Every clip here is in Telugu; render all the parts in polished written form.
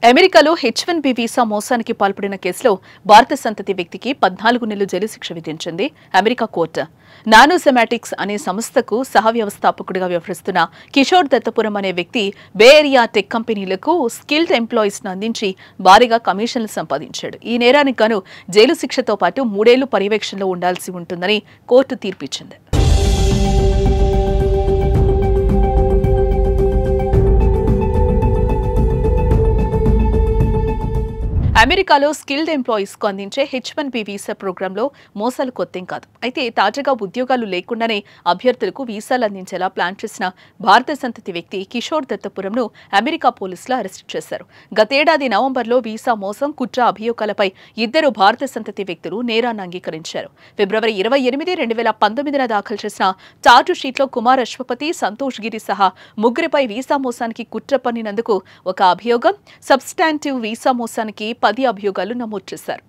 అమెరికాలో H1B వీసా మోసానికి పాల్పడిన కేసులో భారత సంతతి వ్యక్తికి 14 నెలలు జైలు శిక్ష విధించింది అమెరికా కోర్టు. నానోసెమాటిక్స్ అనే సంస్థకు సహ వ్యవస్థాపకుడిగా వ్యవహరిస్తున్న కిషోర్ దత్తపురం అనే వ్యక్తి బే ఏరియా టెక్ కంపెనీలకు స్కిల్డ్ ఎంప్లాయీస్ ను అందించి భారీగా కమిషన్లు సంపాదించాడు. ఈ నేరానికి గాను జైలు శిక్షతో పాటు 3 ఏళ్లు పర్యవేక్షణలో ఉండాల్సి ఉంటుందని కోర్టు తీర్పిచ్చింది. అమెరికాలో స్కిల్డ్ ఎంప్లాయీస్ కు అందించే H1B వీసా ప్రోగ్రాంలో మోసాలు కొత్తేం కాదు. అయితే తాజాగా ఉద్యోగాలు లేకుండానే అభ్యర్థులకు వీసాలు అందించేలా ప్లాన్ చేసిన భారత సంతతి వ్యక్తి కిషోర్ దత్తపురంను అమెరికా పోలీసులు అరెస్టు చేశారు. గతేడాది నవంబర్లో వీసా మోసం కుట్ర అభియోగాలపై ఇద్దరు భారత సంతతి వ్యక్తులు నేరాన్ని అంగీకరించారు. ఫిబ్రవరి 28, 2019 దాఖలు చేసిన చార్జ్ షీట్లో కుమార్ అశ్వపతి, సంతోష్ గిరి సహా ముగ్గురిపై వీసా మోసానికి కుట్ర పన్నినందుకు ఒక అభియోగం, సబ్స్టాంటివ్ వీసా మోసానికి 10 అభియోగాలు నమోదు చేశారు.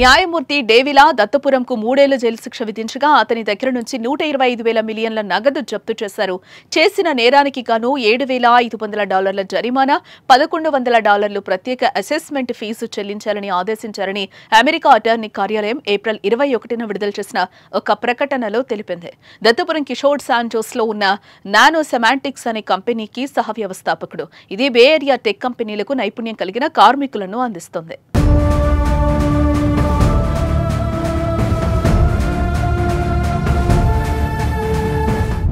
న్యాయమూర్తి డేవిలా దత్తపురంకు 3 ఏళ్ల జైలు శిక్ష విధించగా అతని దగ్గర నుంచి 125,000 మిలియన్ల నగదు జప్తు చేశారు. చేసిన నేరానికి గాను $7,500 జరిమానా, $1,100 ప్రత్యేక అసెస్మెంట్ ఫీజు చెల్లించాలని ఆదేశించారని అమెరికా అటార్నీ కార్యాలయం ఏప్రిల్ 21న విడుదల చేసిన ఒక ప్రకటనలో తెలిపింది. దత్తపురం కిషోర్ శాన్ జోస్లో ఉన్న నానోసెమాటిక్స్ అనే కంపెనీకి సహ వ్యవస్థాపకుడు. ఇది బే ఏరియా టెక్ కంపెనీలకు నైపుణ్యం కలిగిన కార్మికులను అందిస్తుంది.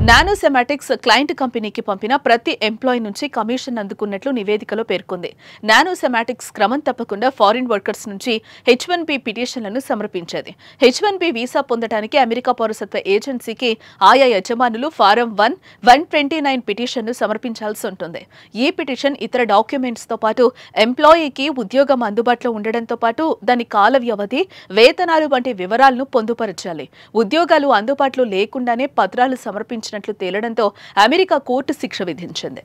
నానోసెమాటిక్స్ క్లయింట్ కంపెనీకి పంపిన ప్రతి ఎంప్లాయీ నుంచి కమిషన్ అందుకున్నట్లు నివేదికలో పేర్కొంది. నానోసెమాటిక్స్ క్రమం తప్పకుండా ఫారిన్ వర్కర్స్ నుంచి H1B పిటిషన్లను సమర్పించేది. H1B వీసా పొందడానికి అమెరికా పౌరసత్వ ఏజెన్సీకి ఆయా యజమానులు ఫారం 1, 129 పిటిషన్ను సమర్పించాల్సి ఉంటుంది. ఈ పిటిషన్ ఇతర డాక్యుమెంట్స్ తో పాటు ఎంప్లాయీకి ఉద్యోగం అందుబాటులో ఉండడంతో పాటు దాని కాల వ్యవధి, వేతనాలు వంటి వివరాలను పొందుపరచాలి. ఉద్యోగాలు అందుబాటులో లేకుండానే పత్రాలు సమర్పించిన తేలడంతో అమెరికా కోర్టు శిక్ష విధించింది.